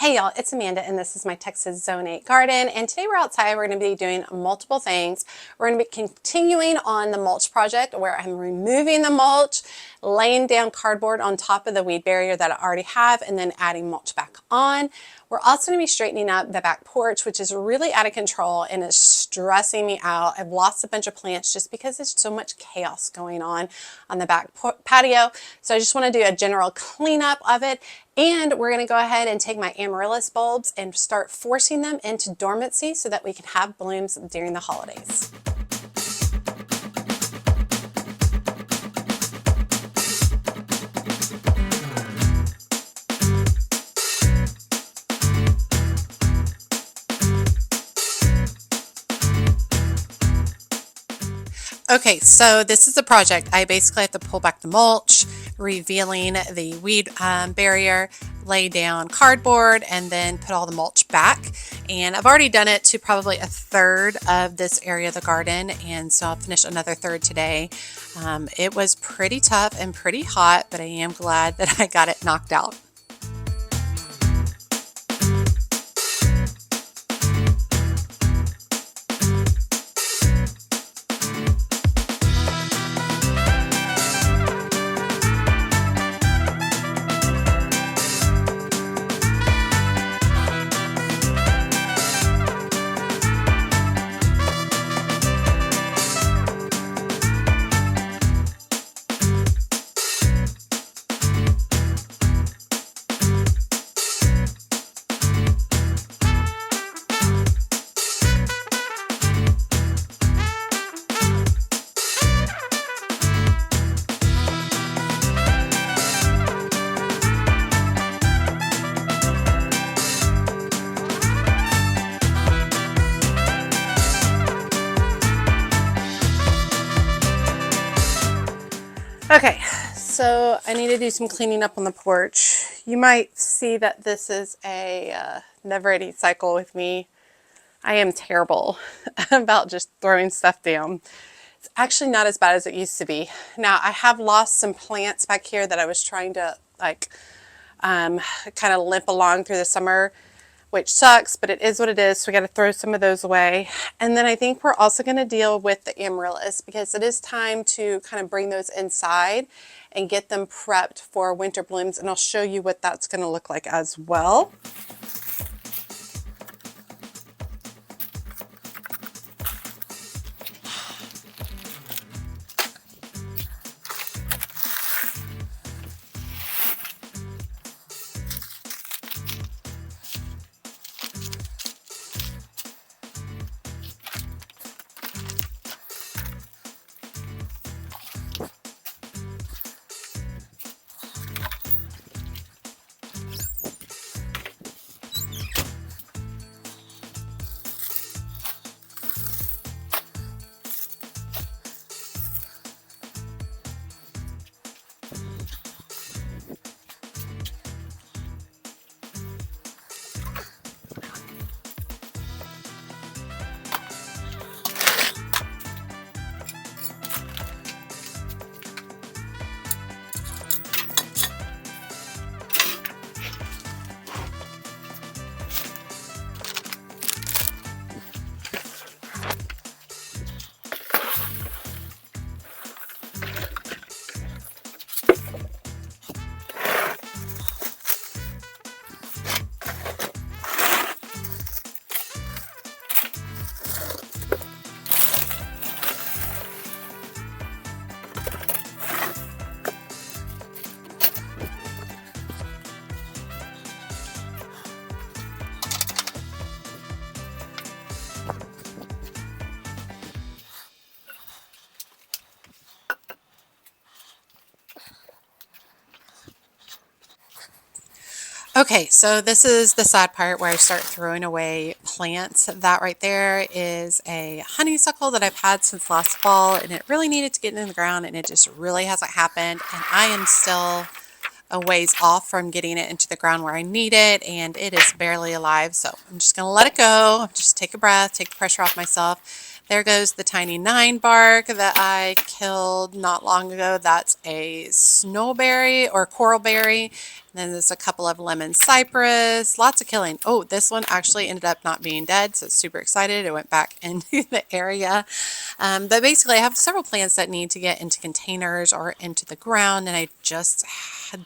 Hey y'all, it's Amanda and this is my Texas Zone 8 garden, and today we're outside. We're going to be doing multiple things. We're going to be continuing on the mulch project where I'm removing the mulch, laying down cardboard on top of the weed barrier that I already have, and then adding mulch back on. We're also going to be straightening up the back porch, which is really out of control and is stressing me out. I've lost a bunch of plants just because there's so much chaos going on the back patio. So I just want to do a general cleanup of it. And we're going to go ahead and take my Amaryllis bulbs and start forcing them into dormancy so that we can have blooms during the holidays. Okay, so this is the project. I basically have to pull back the mulch, revealing the weed barrier, lay down cardboard, and then put all the mulch back. And I've already done it to probably a third of this area of the garden, and so I'll finish another third today. It was pretty tough and pretty hot, but I am glad that I got it knocked out. Okay, so I need to do some cleaning up on the porch. You might see that this is a never-ending cycle with me. I am terrible about just throwing stuff down. It's actually not as bad as it used to be. Now, I have lost some plants back here that I was trying to kind of limp along through the summer, which sucks, but it is what it is. So we got to throw some of those away. And then I think we're also going to deal with the Amaryllis because it is time to kind of bring those inside and get them prepped for winter blooms. And I'll show you what that's going to look like as well. Okay, so this is the sad part where I start throwing away plants. That right there is a honeysuckle that I've had since last fall, and it really needed to get in the ground, and it just really hasn't happened. And I am still a ways off from getting it into the ground where I need it, and it is barely alive. So I'm just going to let it go. Just take a breath, take the pressure off myself. There goes the tiny 9 bark that I killed not long ago. That's a snowberry or coralberry, Then there's a couple of lemon cypress, lots of killing. Oh, this one actually ended up not being dead, so super excited. It went back into the area. But basically, I have several plants that need to get into containers or into the ground, and I just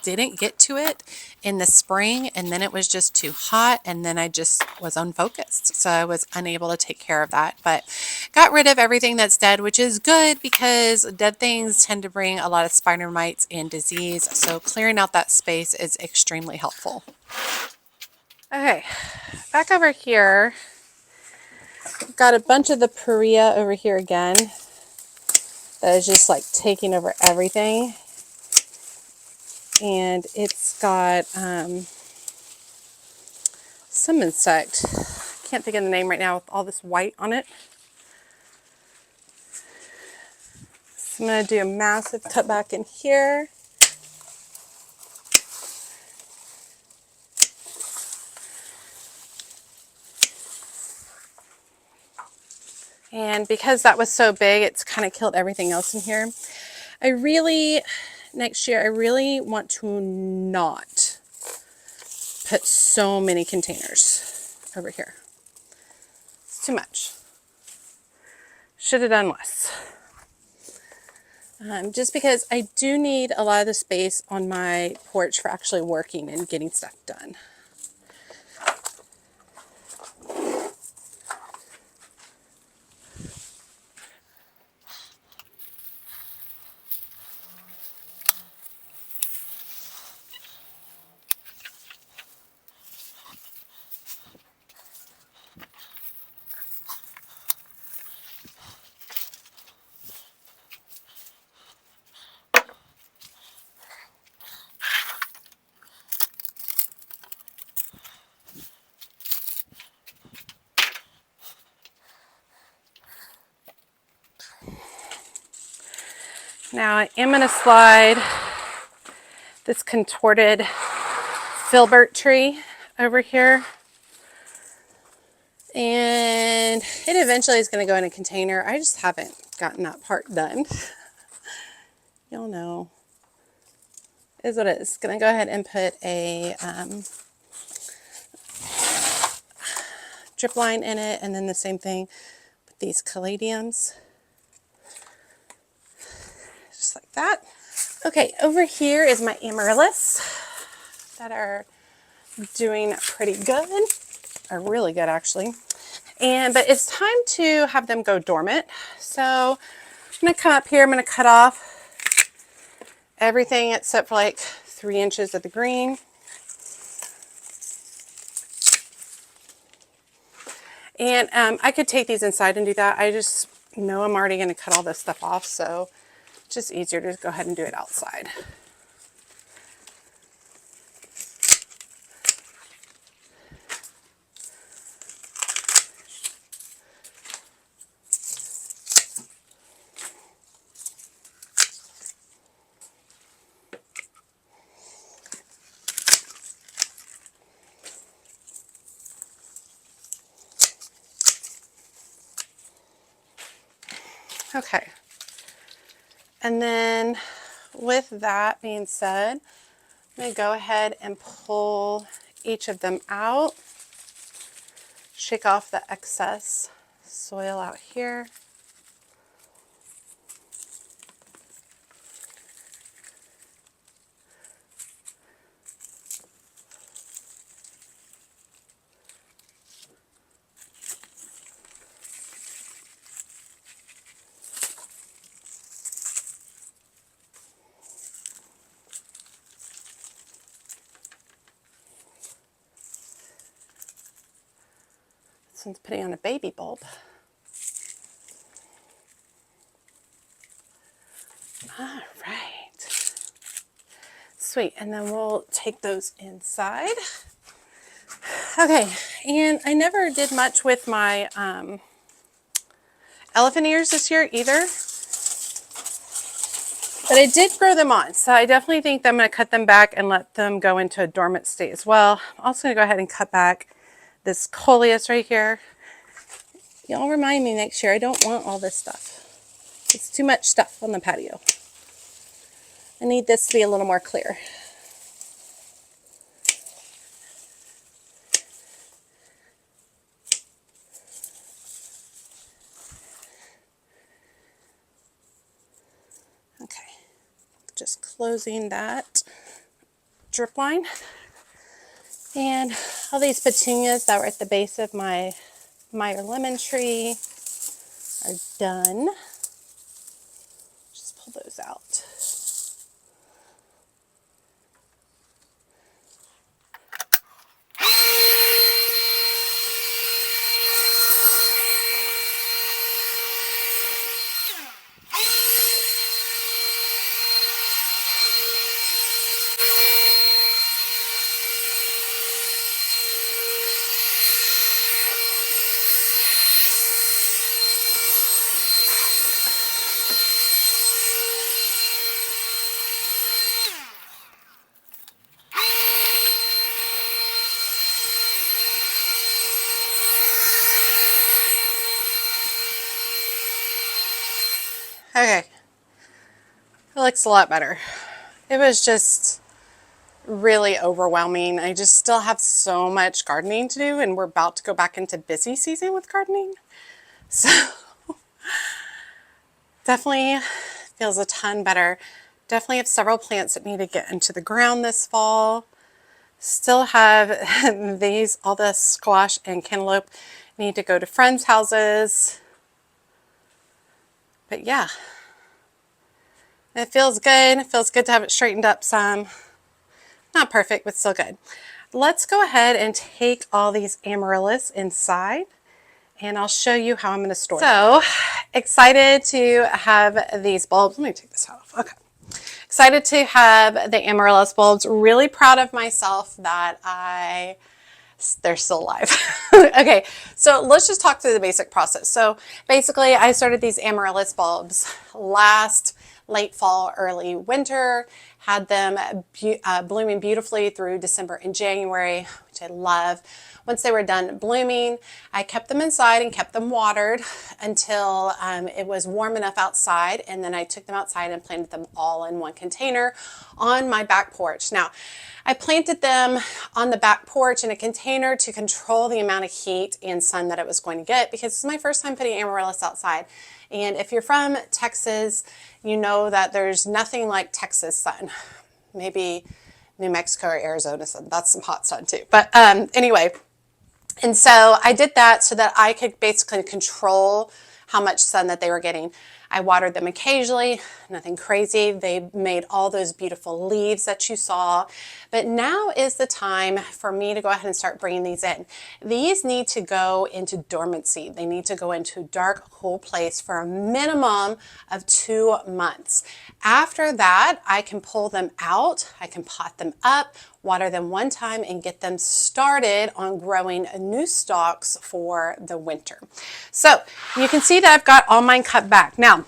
didn't get to it in the spring, and then it was just too hot, and then I just was unfocused, so I was unable to take care of that. But got rid of everything that's dead, which is good because dead things tend to bring a lot of spider mites and disease, so clearing out that space is extremely helpful. Okay, back over here, got a bunch of the Perea over here again that is just like taking over everything. And it's got some insect. I can't think of the name right now with all this white on it. So I'm going to do a massive cut back in here. And because that was so big, it's kind of killed everything else in here. Next year, I really want to not put so many containers over here. It's too much. Should have done less. Just because I do need a lot of the space on my porch for actually working and getting stuff done. Now I am going to slide this contorted filbert tree over here. And it eventually is going to go in a container. I just haven't gotten that part done. You'll know. Is what it is. Going to go ahead and put a drip line in it, and then the same thing with these caladiums. Just like that. Okay, over here is my Amaryllis that are doing pretty good, or really good actually. But it's time to have them go dormant. So I'm going to come up here, I'm going to cut off everything except for like 3 inches of the green. And I could take these inside and do that. I just know I'm already going to cut all this stuff off, so it's just easier to go ahead and do it outside. Okay, and then with that being said, I'm going to go ahead and pull each of them out, shake off the excess soil out here. Since putting on a baby bulb. All right. Sweet, and then we'll take those inside. Okay, and I never did much with my elephant ears this year either. But I did grow them on, so I definitely think that I'm going to cut them back and let them go into a dormant state as well. I'm also going to go ahead and cut back this coleus right here. Y'all remind me next year, I don't want all this stuff. It's too much stuff on the patio. I need this to be a little more clear. closing that drip line. And all these petunias that were at the base of my Meyer lemon tree are done. Just pull those out. Okay, it looks a lot better. It was just really overwhelming. I just still have so much gardening to do, and we're about to go back into busy season with gardening. So definitely feels a ton better. Definitely have several plants that need to get into the ground this fall. Still have these, all the squash and cantaloupe need to go to friends' houses. But yeah, it feels good. It feels good to have it straightened up some. Not perfect, but still good. Let's go ahead and take all these Amaryllis inside, and I'll show you how I'm going to store them. So excited to have these bulbs. Let me take this off. Okay. Excited to have the Amaryllis bulbs. Really proud of myself that they're still alive. Okay, so let's just talk through the basic process. So basically I started these Amaryllis bulbs last late fall, early winter, had them blooming beautifully through December and January, which I love. Once they were done blooming, I kept them inside and kept them watered until it was warm enough outside, and then I took them outside and planted them all in one container on my back porch. Now, I planted them on the back porch in a container to control the amount of heat and sun that it was going to get, because this is my first time putting Amaryllis outside. And if you're from Texas, you know that there's nothing like Texas sun. Maybe New Mexico or Arizona sun. That's some hot sun too. But anyway, and so I did that so that I could basically control how much sun that they were getting. I watered them occasionally, nothing crazy. They made all those beautiful leaves that you saw. But now is the time for me to go ahead and start bringing these in. These need to go into dormancy. They need to go into a dark, cool place for a minimum of 2 months. After that, I can pull them out. I can pot them up, water them one time, and get them started on growing new stalks for the winter. So you can see that I've got all mine cut back. Now,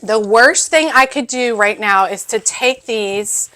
the worst thing I could do right now is to take these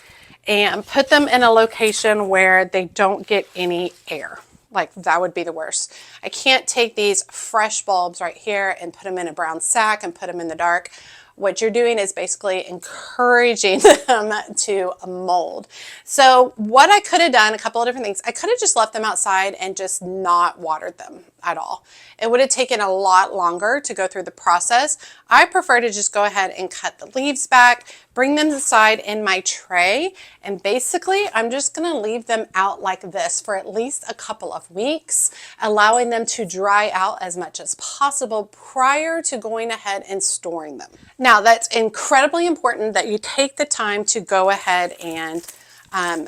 and put them in a location where they don't get any air. Like, that would be the worst. I can't take these fresh bulbs right here and put them in a brown sack and put them in the dark. What you're doing is basically encouraging them to mold. So what I could have done, a couple of different things. I could have just left them outside and just not watered them at all. It would have taken a lot longer to go through the process. I prefer to just go ahead and cut the leaves back, bring them aside in my tray, and basically I'm just going to leave them out like this for at least a couple of weeks, allowing them to dry out as much as possible prior to going ahead and storing them. Now, that's incredibly important that you take the time to go ahead and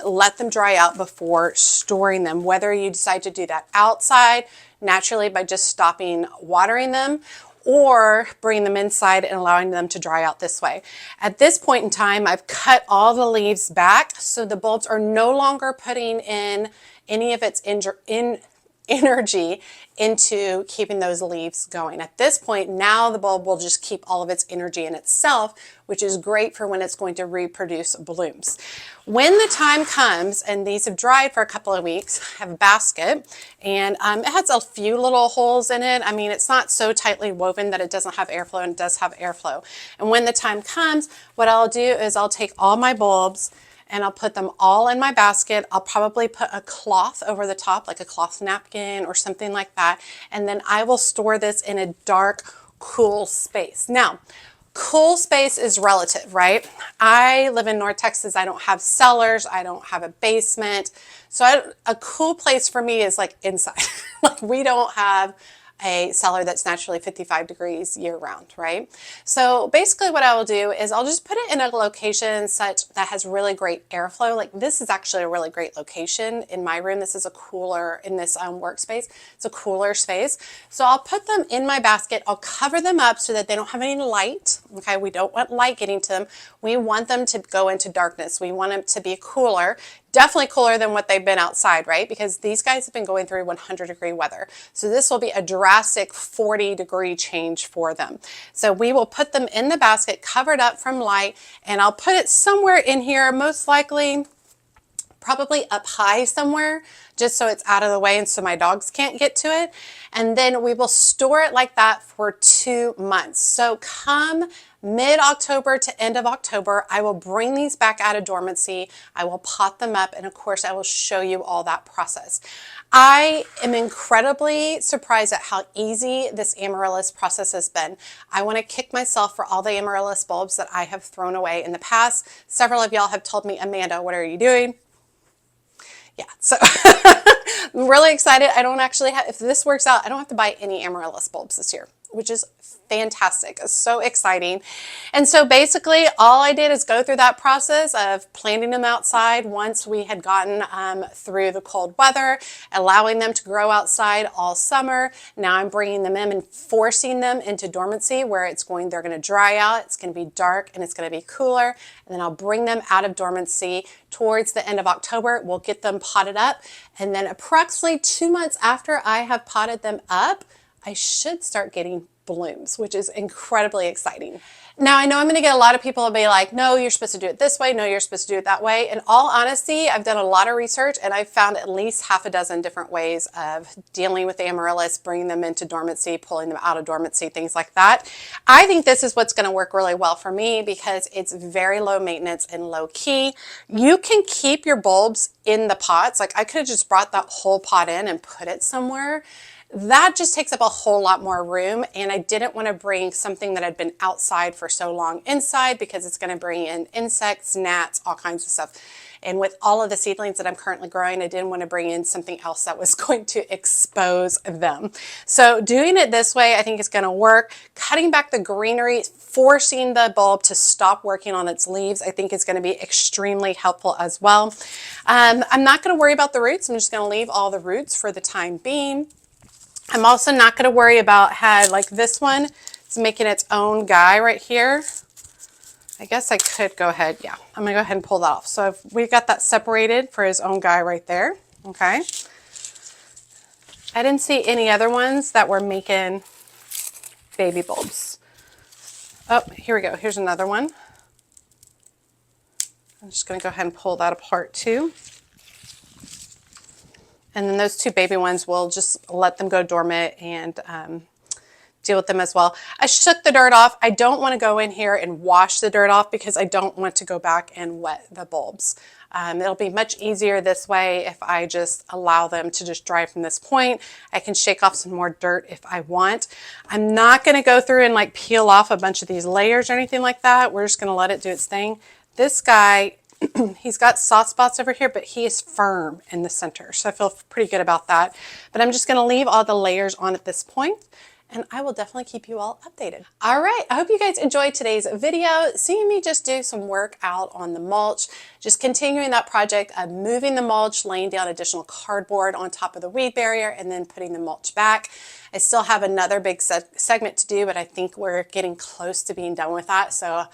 let them dry out before storing them, whether you decide to do that outside naturally by just stopping watering them, or bring them inside and allowing them to dry out this way. At this point in time, I've cut all the leaves back, so the bulbs are no longer putting in any of its energy into keeping those leaves going. At this point, now the bulb will just keep all of its energy in itself, which is great for when it's going to reproduce blooms. When the time comes, and these have dried for a couple of weeks, I have a basket, and it has a few little holes in it. I mean, it's not so tightly woven that it doesn't have airflow, and it does have airflow. And when the time comes, what I'll do is I'll take all my bulbs and I'll put them all in my basket. I'll probably put a cloth over the top, like a cloth napkin or something like that. And then I will store this in a dark, cool space. Now, Cool space is relative, right? I live in North Texas. I don't have cellars. I don't have a basement. So a cool place for me is like inside. Like we don't have a cellar that's naturally 55 degrees year round, right? So basically what I will do is I'll just put it in a location such that has really great airflow. Like this is actually a really great location in my room. This is a cooler in this workspace. It's a cooler space. So I'll put them in my basket. I'll cover them up so that they don't have any light. Okay, we don't want light getting to them. We want them to go into darkness. We want them to be cooler. Definitely cooler than what they've been outside, right? Because these guys have been going through 100-degree weather. So this will be a drastic 40-degree change for them. So we will put them in the basket covered up from light, and I'll put it somewhere in here, most likely probably up high somewhere, just so it's out of the way and so my dogs can't get to it. And then we will store it like that for 2 months. So come mid-October to end of October, I will bring these back out of dormancy. I will pot them up, and of course I will show you all that process. I am incredibly surprised at how easy this Amaryllis process has been. I want to kick myself for all the Amaryllis bulbs that I have thrown away in the past. Several of y'all have told me, Amanda, what are you doing? Yeah, so I'm really excited. I don't actually have, if this works out, I don't have to buy any Amaryllis bulbs this year, which is fantastic. It's so exciting. And so basically all I did is go through that process of planting them outside once we had gotten through the cold weather, allowing them to grow outside all summer. Now I'm bringing them in and forcing them into dormancy where they're going to dry out. It's going to be dark and it's going to be cooler. And then I'll bring them out of dormancy towards the end of October. We'll get them potted up. And then approximately 2 months after I have potted them up, I should start getting blooms, which is incredibly exciting. Now, I know I'm going to get a lot of people to be like, no, you're supposed to do it this way. No, you're supposed to do it that way. In all honesty, I've done a lot of research and I've found at least half a dozen different ways of dealing with the Amaryllis, bringing them into dormancy, pulling them out of dormancy, things like that. I think this is what's going to work really well for me because it's very low maintenance and low key. You can keep your bulbs in the pots. Like I could have just brought that whole pot in and put it somewhere. That just takes up a whole lot more room, and I didn't want to bring something that had been outside for so long inside because it's going to bring in insects, gnats, all kinds of stuff. And with all of the seedlings that I'm currently growing, I didn't want to bring in something else that was going to expose them. So doing it this way, I think is going to work. Cutting back the greenery, forcing the bulb to stop working on its leaves, I think is going to be extremely helpful as well. I'm not going to worry about the roots. I'm just going to leave all the roots for the time being. I'm also not going to worry about how, like this one, it's making its own guy right here. I guess I could go ahead. Yeah, I'm going to go ahead and pull that off. So we got that separated for his own guy right there. Okay. I didn't see any other ones that were making baby bulbs. Oh, here we go. Here's another one. I'm just going to go ahead and pull that apart too. And then those two baby ones, we'll just let them go dormant and deal with them as well. I shook the dirt off. I don't want to go in here and wash the dirt off because I don't want to go back and wet the bulbs. It'll be much easier this way if I just allow them to just dry from this point. I can shake off some more dirt if I want. I'm not going to go through and like peel off a bunch of these layers or anything like that. We're just going to let it do its thing. This guy, he's got soft spots over here, but he is firm in the center. So I feel pretty good about that. But I'm just going to leave all the layers on at this point, and I will definitely keep you all updated. All right, I hope you guys enjoyed today's video. Seeing me just do some work out on the mulch, just continuing that project of moving the mulch, laying down additional cardboard on top of the weed barrier, and then putting the mulch back. I still have another big segment to do, but I think we're getting close to being done with that. So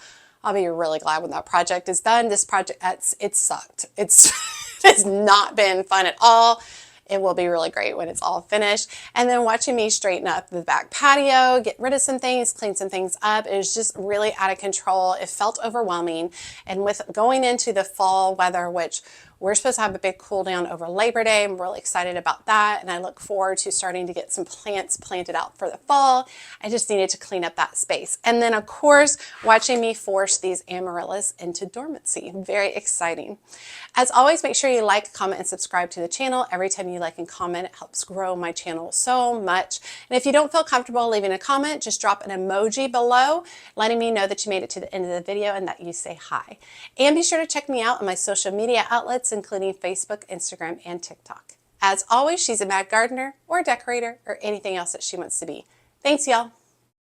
I'll be really glad when that project is done. This project, it sucked. It's not been fun at all. It will be really great when it's all finished. And then watching me straighten up the back patio, get rid of some things, clean some things up, it was just really out of control. It felt overwhelming. And with going into the fall weather, which We're supposed to have a big cool down over Labor Day. I'm really excited about that, and I look forward to starting to get some plants planted out for the fall. I just needed to clean up that space. And then, of course, watching me force these Amaryllis into dormancy. Very exciting. As always, make sure you like, comment, and subscribe to the channel. Every time you like and comment, it helps grow my channel so much. And if you don't feel comfortable leaving a comment, just drop an emoji below, letting me know that you made it to the end of the video and that you say hi. And be sure to check me out on my social media outlets, including Facebook, Instagram, and TikTok. As always, she's a mad gardener or decorator or anything else that she wants to be. Thanks, y'all.